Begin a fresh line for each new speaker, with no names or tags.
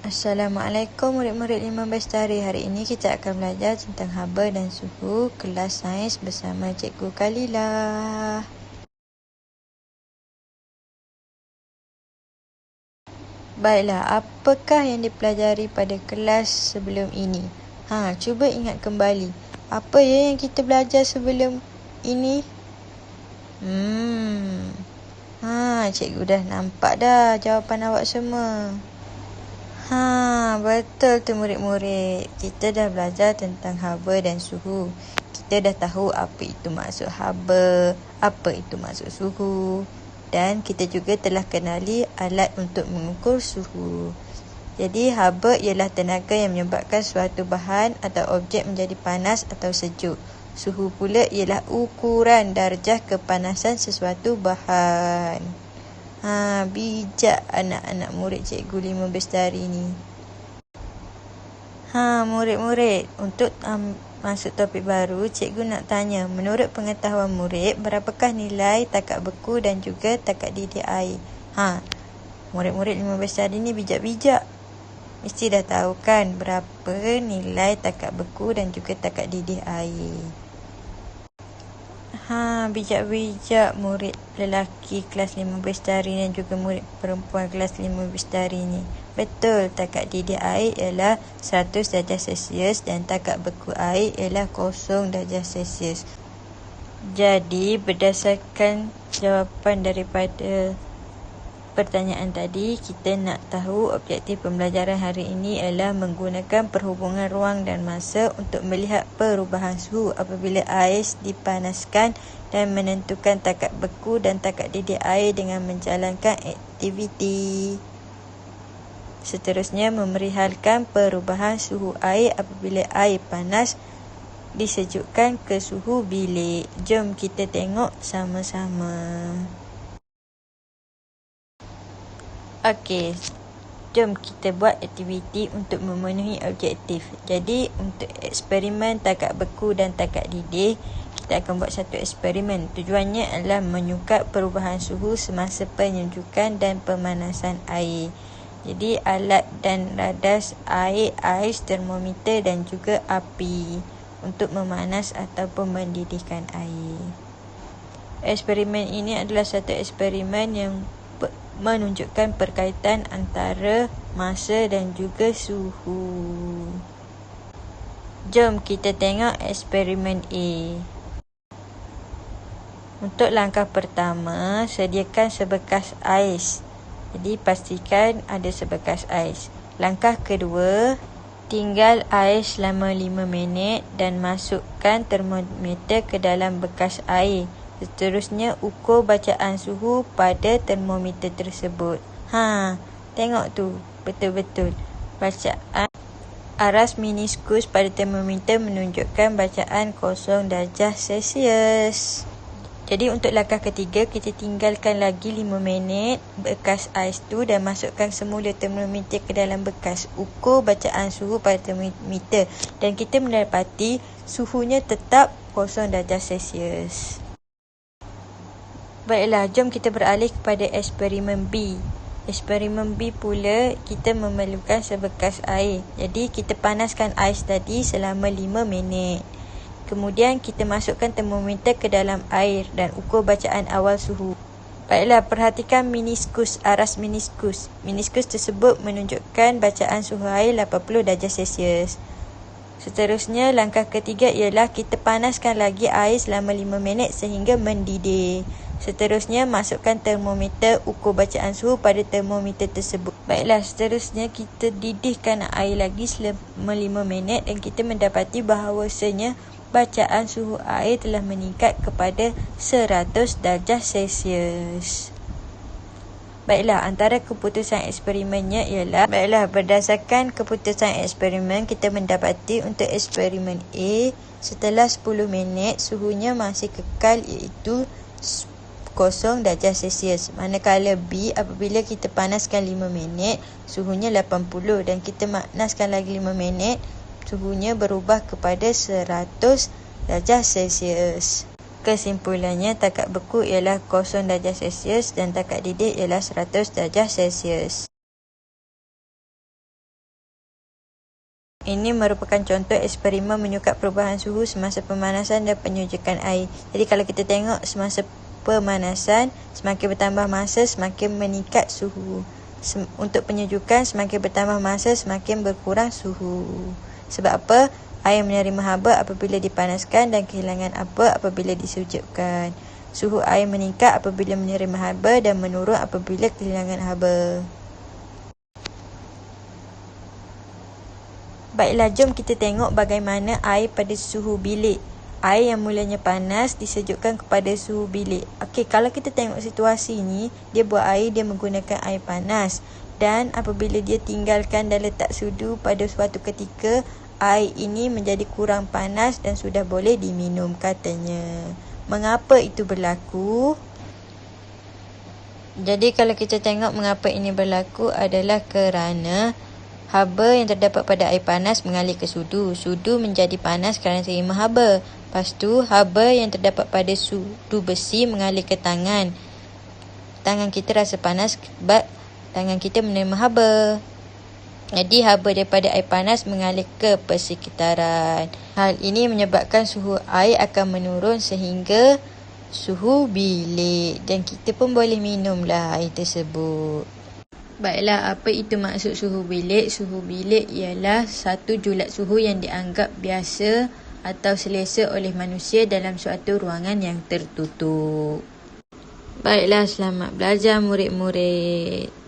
Assalamualaikum murid-murid 15 Darih. Hari ini kita akan belajar tentang haba dan suhu kelas sains bersama Cikgu Khalilah. Baiklah, apakah yang dipelajari pada kelas sebelum ini? Cuba ingat kembali. Apa yang kita belajar sebelum ini? Cikgu dah nampak dah jawapan awak semua. Betul tu murid-murid. Kita dah belajar tentang haba dan suhu. Kita dah tahu apa itu maksud haba, apa itu maksud suhu. Dan kita juga telah kenali alat untuk mengukur suhu. Jadi haba ialah tenaga yang menyebabkan suatu bahan atau objek menjadi panas atau sejuk. Suhu pula ialah ukuran darjah kepanasan sesuatu bahan. Bijak anak-anak murid Cikgu 15 Darih ni. Murid-murid, untuk masuk topik baru, Cikgu nak tanya, menurut pengetahuan murid, berapakah nilai takat beku dan juga takat didih air? Murid-murid 15 Darih ni bijak-bijak. Mesti dah tahu kan berapa nilai takat beku dan juga takat didih air. Bijak-bijak murid lelaki kelas 15 Darih dan juga murid perempuan kelas 15 Darih ni. Betul, takat didih air ialah 100 darjah Celsius dan takat beku air ialah 0 darjah Celsius. Jadi, berdasarkan jawapan daripada pertanyaan tadi, kita nak tahu objektif pembelajaran hari ini ialah menggunakan perhubungan ruang dan masa untuk melihat perubahan suhu apabila air dipanaskan dan menentukan takat beku dan takat didih air dengan menjalankan aktiviti. Seterusnya, memerihalkan perubahan suhu air apabila air panas disejukkan ke suhu bilik. Jom kita tengok sama-sama. Okey, jom kita buat aktiviti untuk memenuhi objektif. Jadi, untuk eksperimen takat beku dan takat didih, kita akan buat satu eksperimen. Tujuannya adalah menyukat perubahan suhu semasa penyejukan dan pemanasan air. Jadi, alat dan radas air, ais, termometer dan juga api untuk memanas ataupun mendidihkan air. Eksperimen ini adalah satu eksperimen yang menunjukkan perkaitan antara masa dan juga suhu. Jom kita tengok eksperimen A. Untuk langkah pertama, sediakan sebekas ais. Jadi pastikan ada sebekas ais. Langkah kedua, tinggal ais selama 5 minit dan masukkan termometer ke dalam bekas air. Seterusnya, ukur bacaan suhu pada termometer tersebut. Tengok tu, betul-betul. Bacaan aras meniskus pada termometer menunjukkan bacaan 0 darjah Celsius. Jadi, untuk langkah ketiga, kita tinggalkan lagi 5 minit bekas ais tu dan masukkan semula termometer ke dalam bekas. Ukur bacaan suhu pada termometer dan kita mendapati suhunya tetap 0 darjah Celsius. Baiklah, jom kita beralih kepada eksperimen B. Eksperimen B pula, kita memerlukan sebekas air. Jadi, kita panaskan ais tadi selama 5 minit. Kemudian, kita masukkan termometer ke dalam air dan ukur bacaan awal suhu. Baiklah, perhatikan meniskus, aras meniskus. Meniskus tersebut menunjukkan bacaan suhu air 80 darjah Celsius. Seterusnya, langkah ketiga ialah kita panaskan lagi air selama 5 minit sehingga mendidih. Seterusnya, masukkan termometer, ukur bacaan suhu pada termometer tersebut. Baiklah, seterusnya kita didihkan air lagi selama 5 minit dan kita mendapati bahawasanya bacaan suhu air telah meningkat kepada 100 darjah Celsius. Baiklah, antara keputusan eksperimennya ialah, berdasarkan keputusan eksperimen, kita mendapati untuk eksperimen A, setelah 10 minit, suhunya masih kekal iaitu 0 darjah Celsius. Manakala B, apabila kita panaskan 5 minit, suhunya 80 dan kita panaskan lagi 5 minit, suhunya berubah kepada 100 darjah Celsius. Kesimpulannya, takat beku ialah 0 darjah Celsius dan takat didih ialah 100 darjah Celsius. Ini merupakan contoh eksperimen menyukat perubahan suhu semasa pemanasan dan penyejukan air. Jadi kalau kita tengok semasa pemanasan, semakin bertambah masa semakin meningkat suhu. Untuk penyejukan, semakin bertambah masa semakin berkurang suhu. Sebab apa? Air menerima haba apabila dipanaskan dan kehilangan haba apabila disejukkan. Suhu air meningkat apabila menerima haba dan menurun apabila kehilangan haba. Baiklah, jom kita tengok bagaimana air pada suhu bilik. Air yang mulanya panas disejukkan kepada suhu bilik. Okey, kalau kita tengok situasi ni, dia buat air, dia menggunakan air panas. Dan apabila dia tinggalkan dan letak sudu pada suatu ketika, air ini menjadi kurang panas dan sudah boleh diminum katanya. Mengapa itu berlaku? Jadi kalau kita tengok mengapa ini berlaku adalah kerana haba yang terdapat pada air panas mengalir ke sudu. Sudu menjadi panas kerana terima haba. Lepas tu, haba yang terdapat pada sudu besi mengalir ke tangan. Tangan kita rasa panas sebab tangan kita menerima haba. Jadi, haba daripada air panas mengalir ke persekitaran. Hal ini menyebabkan suhu air akan menurun sehingga suhu bilik. Dan kita pun boleh minumlah air tersebut. Baiklah, apa itu maksud suhu bilik? Suhu bilik ialah satu julat suhu yang dianggap biasa atau selesa oleh manusia dalam suatu ruangan yang tertutup. Baiklah, selamat belajar murid-murid.